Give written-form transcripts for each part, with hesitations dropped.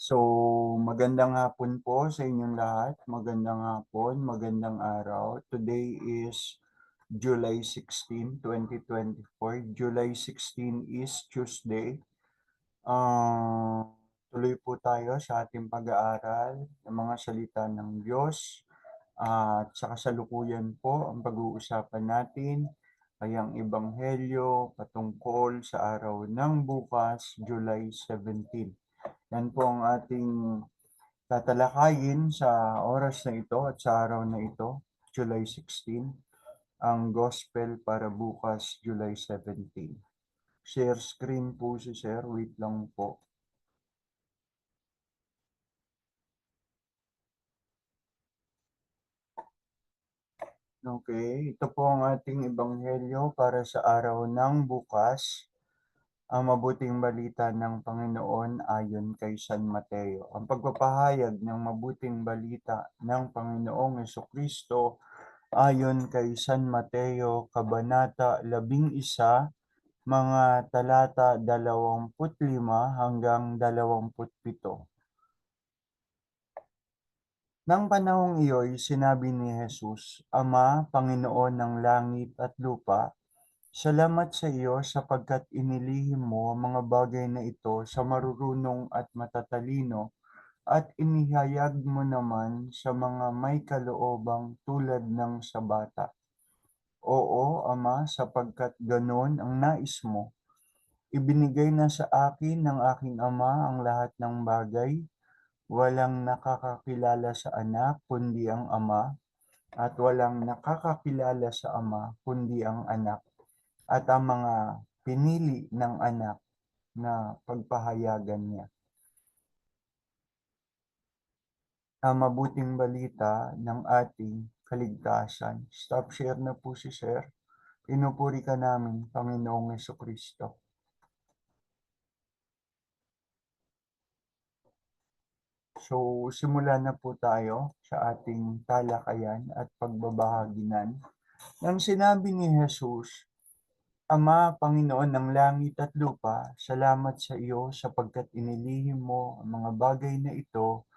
So, magandang hapon po sa inyong lahat. Magandang hapon, magandang araw. Today is July 16, 2024. July 16 is Tuesday. Tuloy po tayo sa ating pag-aaral ng mga salita ng Diyos. At sa kasalukuyan po, ang pag-uusapan natin ay ang Ebanghelyo patungkol sa araw ng bukas, July 17. Yan po ang ating tatalakayin sa oras na ito at sa araw na ito, July 16, ang Gospel para bukas, July 17. Share screen po si Sir, wait lang po. Okay, ito po ang ating Ebanghelyo para sa araw ng bukas, ang mabuting balita ng Panginoon ayon kay San Mateo. Ang pagpapahayag ng mabuting balita ng Panginoong Jesucristo ayon kay San Mateo, Kabanata 11, mga talata 25 hanggang 27. Nang panahong iyo'y sinabi ni Jesus, Ama, Panginoon ng langit at lupa, salamat sa iyo sapagkat inilihim mo ang mga bagay na ito sa marurunong at matatalino at inihayag mo naman sa mga may kaloobang tulad ng sa bata. Oo, Ama, sapagkat ganon ang nais mo. Ibinigay na sa akin ng aking Ama ang lahat ng bagay. Walang nakakakilala sa anak kundi ang Ama, at walang nakakakilala sa Ama kundi ang anak, at ang mga pinili ng anak na pagpahayagan niya. Ang mabuting balita ng ating kaligtasan. Stop share na po si Sir. Pinupuri ka namin, Panginoong Jesucristo. So, simulan na po tayo sa ating talakayan at pagbabahagi nang sinabi ni Jesus, Ama, Panginoon ng langit at lupa, salamat sa iyo sapagkat inilihim mo ang mga bagay na ito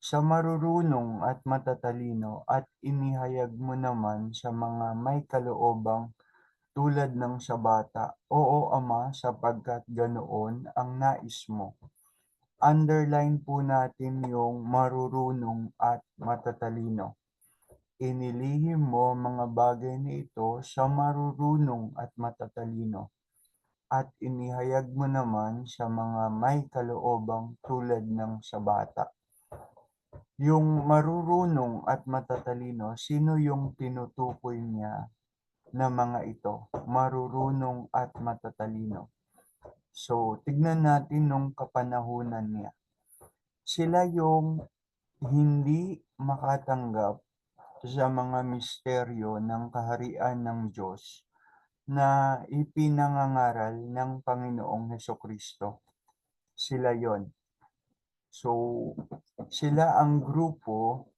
sa marurunong at matatalino at inihayag mo naman sa mga may kaloobang tulad ng sa bata. Oo, Ama, sapagkat ganoon ang nais mo. Underline po natin yung marurunong at matatalino. Inilihim mo mga bagay na ito sa marurunong at matatalino, at inihayag mo naman sa mga may kaloobang tulad ng sa bata. Yung marurunong at matatalino, sino yung tinutukoy niya na mga ito? Marurunong at matatalino. So, tignan natin nung kapanahunan niya. Sila yung hindi makatanggap sa mga misteryo ng kaharian ng Diyos na ipinangangaral ng Panginoong Hesukristo. Sila yon. So, sila ang grupo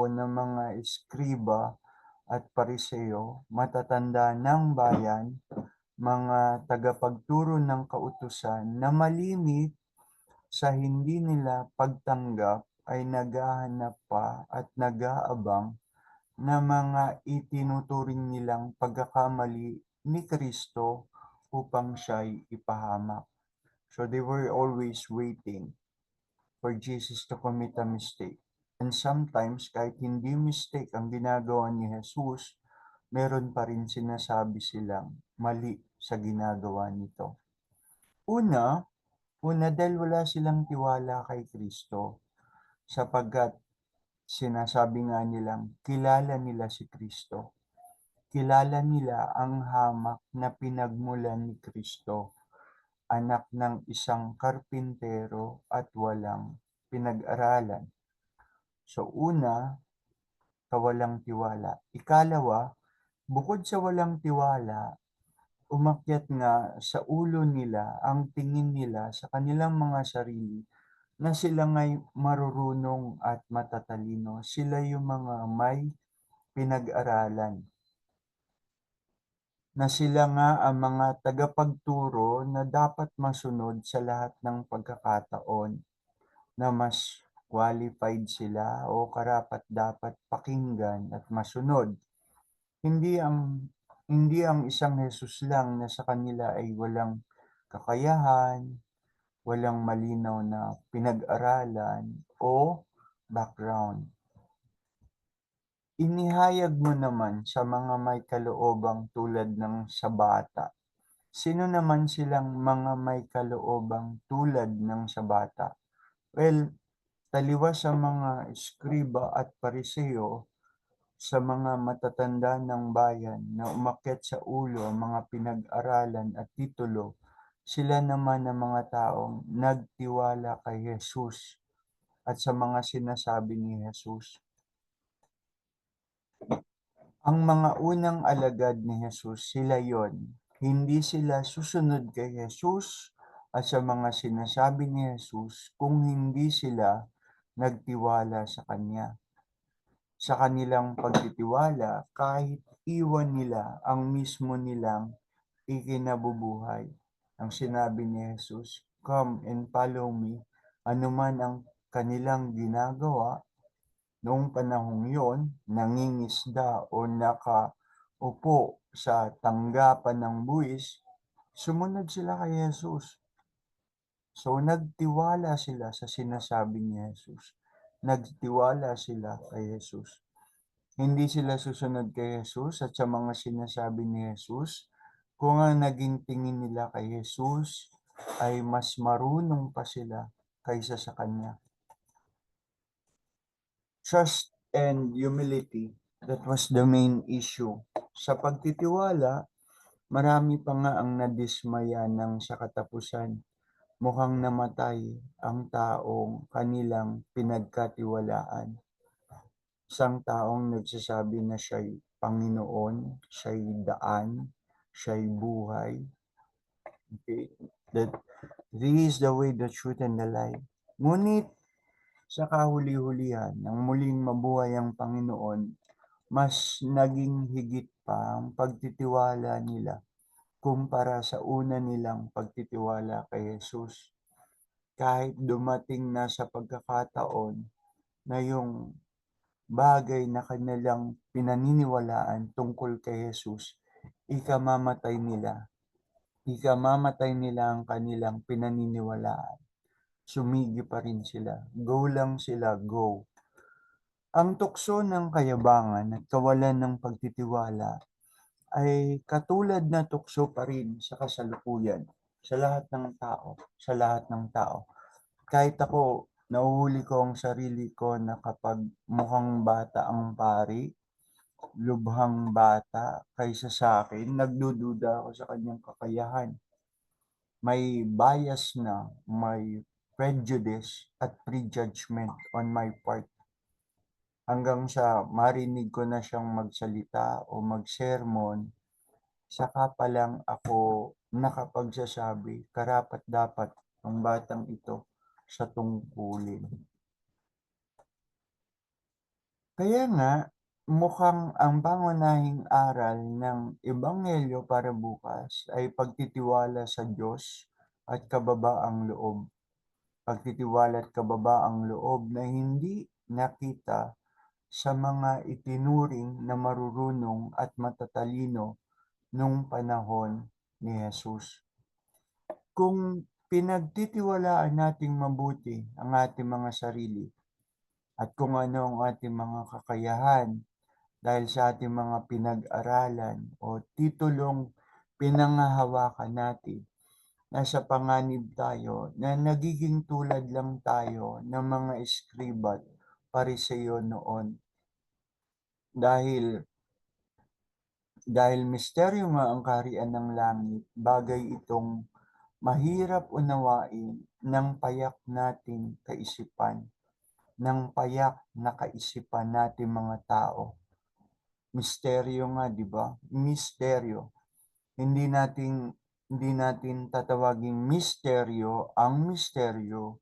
ng mga eskriba at pariseo, matatanda ng bayan, mga tagapagturo ng kautusan na malimit sa hindi nila pagtanggap ay naghahanap pa at nag-aabang na mga itinuturing nilang pagkakamali ni Kristo upang siya'y ipahamak. So they were always waiting for Jesus to commit a mistake. And sometimes, kahit hindi mistake ang ginagawa ni Jesus, meron pa rin sinasabi silang mali sa ginagawa nito. Una, dahil wala silang tiwala kay Kristo, sapagkat sinasabi nga nilang kilala nila si Kristo. Kilala nila ang hamak na pinagmulan ni Kristo, anak ng isang karpintero at walang pinag-aralan. So una, kawalang tiwala. Ikalawa, bukod sa walang tiwala, umakyat nga sa ulo nila ang tingin nila sa kanilang mga sarili na sila nga'y marurunong at matatalino. Sila yung mga may pinag-aralan. na sila nga ang mga tagapagturo na dapat masunod sa lahat ng pagkakataon, na mas qualified sila o karapat-dapat pakinggan at masunod. Hindi ang hindi ang isang Hesus lang na sa kanila ay walang kakayahan, walang malinaw na pinag-aralan o background. Inihayag mo naman sa mga may kaloobang tulad ng sa bata. Sino naman silang mga may kaloobang tulad ng sa bata? Well, taliwas sa mga eskriba at pariseo, sa mga matatanda ng bayan na umakyat sa ulo ang mga pinag-aralan at titulo, sila naman ang mga taong nagtiwala kay Jesus at sa mga sinasabi ni Jesus. Ang mga unang alagad ni Jesus, sila yon. Hindi sila susunod kay Jesus at sa mga sinasabi ni Jesus kung hindi sila nagtiwala sa Kanya. Sa kanilang pagtitiwala, kahit iwan nila ang mismo nilang ikinabubuhay. Ang sinabi ni Jesus, "Come and follow me," anuman ang kanilang ginagawa. Noong panahong yon, nangingisda o nakaupo sa tanggapan ng buwis, sumunod sila kay Jesus. So nagtiwala sila sa sinasabi ni Jesus. Nagtiwala sila kay Jesus. Hindi sila susunod kay Jesus at sa mga sinasabi ni Jesus kung ang naging tingin nila kay Jesus ay mas marunong pa sila kaysa sa Kanya. Trust and humility, that was the main issue. Sa pagtitiwala, marami pa nga ang nadismaya ng sa katapusan. Mukhang namatay ang taong kanilang pinagkatiwalaan. Isang taong nagsasabi na siya'y Panginoon, siya'y daan, siya'y buhay. Okay? That He is the way, the truth, and the life. Ngunit sa kahuli-hulihan, nang muling mabuhay ang Panginoon, mas naging higit pa ang pagtitiwala nila kumpara sa una nilang pagtitiwala kay Jesus. Kahit dumating na sa pagkakataon na yung bagay na kanilang pinaniniwalaan tungkol kay Jesus, ikamamatay nila ang kanilang pinaniniwalaan. Sumigi pa rin sila. Go lang sila, go. Ang tukso ng kayabangan at kawalan ng pagtitiwala ay katulad na tukso pa rin sa kasalukuyan, sa lahat ng tao, sa lahat ng tao. Kahit ako, nahuhuli ko ang sarili ko na kapag mukhang bata ang pari, lubhang bata kaysa sa akin, nagdududa ako sa kanyang kakayahan. May bias na, may prejudice at prejudgment on my part. Hanggang sa marinig ko na siyang magsalita o magsermon, saka pa lang ako nakapagsasabi, karapat-dapat ang batang ito sa tungkulin. Kaya nga, mukhang ang pangunahing aral ng Ebanghelyo para bukas ay pagtitiwala sa Diyos at kababaang loob. Pagtitiwala at kababaang loob na hindi nakita sa mga itinuring na marurunong at matatalino nung panahon ni Jesus. Kung pinagtitiwalaan nating mabuti ang ating mga sarili at kung ano ang ating mga kakayahan dahil sa ating mga pinag-aralan o titulong pinangahawakan natin, nasa panganib tayo na nagiging tulad lang tayo ng mga eskribat, pariseo noon. Dahil misteryo nga ang kaharian ng langit, bagay itong mahirap unawain ng payak nating kaisipan, ng payak na kaisipan nating mga tao. Misteryo nga, di ba? Misteryo. Hindi natin tatawaging misteryo ang misteryo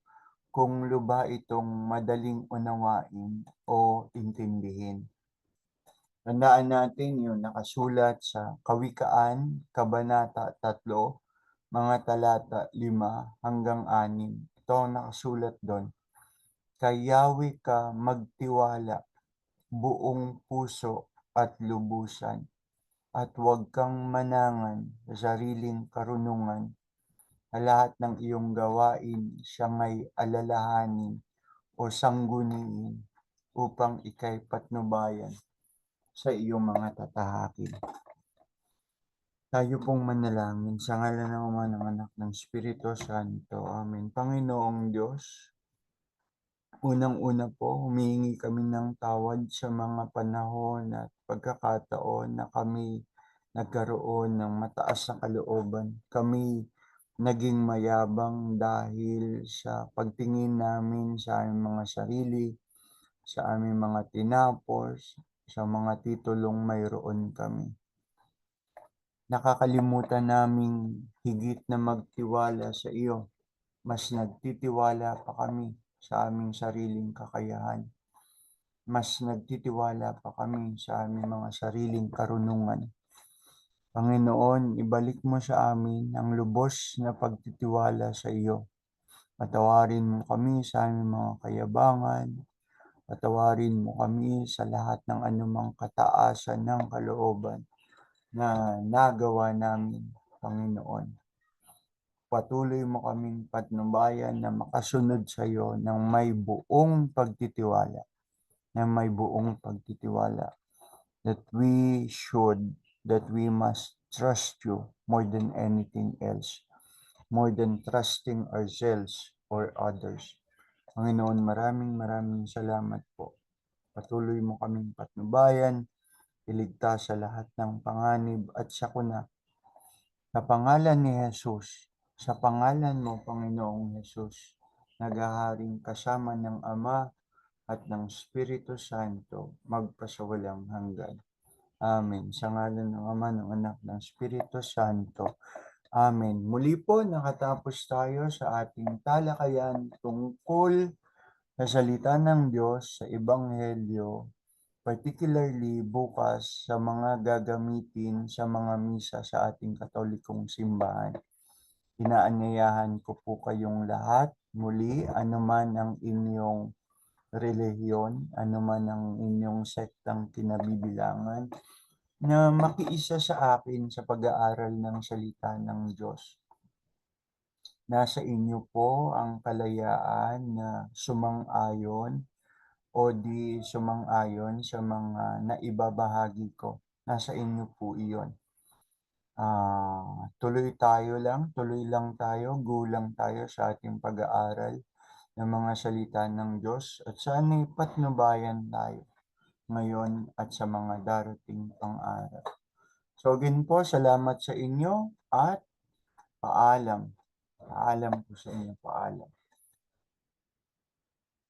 kung lubha itong madaling unawain o intindihin. Tandaan natin yung nakasulat sa Kawikaan, Kabanata 3, mga talata 5 hanggang 6. Ito ang nakasulat doon. Kay Yahweh ka magtiwala buong puso at lubusan, at huwag kang manangan sa sariling karunungan. Sa lahat ng iyong gawain siya ngay alalahanin o sangguniin upang ika'y patnubayan sa iyong mga tatahakin. Tayo pong manalangin sa ngalan ng Ama, ng Anak, ng Espiritu Santo. Amen. Panginoong Diyos, unang-una po, humihingi kami ng tawad sa mga panahon at pagkakataon na kami nagkaroon ng mataas na kalooban. Kami naging mayabang dahil sa pagtingin namin sa aming mga sarili, sa aming mga tinapos, sa mga titulong mayroon kami. Nakakalimutan naming higit na magtiwala sa iyo. Mas nagtitiwala pa kami sa aming sariling kakayahan. Mas nagtitiwala pa kami sa aming mga sariling karunungan. Panginoon, ibalik mo sa amin ang lubos na pagtitiwala sa iyo. Patawarin mo kami sa aming mga kayabangan. Patawarin mo kami sa lahat ng anumang kataasan ng kalooban na nagawa namin, Panginoon. Patuloy mo kaming patnubayan na makasunod sa iyo ng may buong pagtitiwala, that we must trust you more than anything else, more than trusting ourselves or others. Panginoon, maraming salamat po. Patuloy mo kaming patnubayan, iligtas sa lahat ng panganib at sakuna. Sa pangalan ni Jesus, sa pangalan mo, Panginoong Jesus, naghaharing kasama ng Ama at ng Espiritu Santo, magpasawalang hanggan. Amen. Sa ngalan ng Ama, ng Anak, ng Espiritu Santo. Amen. Muli po, nakatapos tayo sa ating talakayan tungkol sa salita ng Diyos sa Ebanghelyo, particularly bukas sa mga gagamitin sa mga misa sa ating Katolikong simbahan. Inaanyayahan ko po kayong lahat muli, anuman ang inyong relihiyon, anuman ang inyong sektang kinabibilangan, na makiisa sa akin sa pag-aaral ng salita ng Diyos. Nasa inyo po ang kalayaan na sumang-ayon o di sumang-ayon sa mga naibabahagi ko. Nasa inyo po iyon. Tuloy lang tayo, gulang tayo sa ating pag-aaral ng mga salita ng Diyos at sana'y patnubayan tayo ngayon at sa mga darating pang araw. So again po, salamat sa inyo at paalam. Paalam po sa inyo, paalam.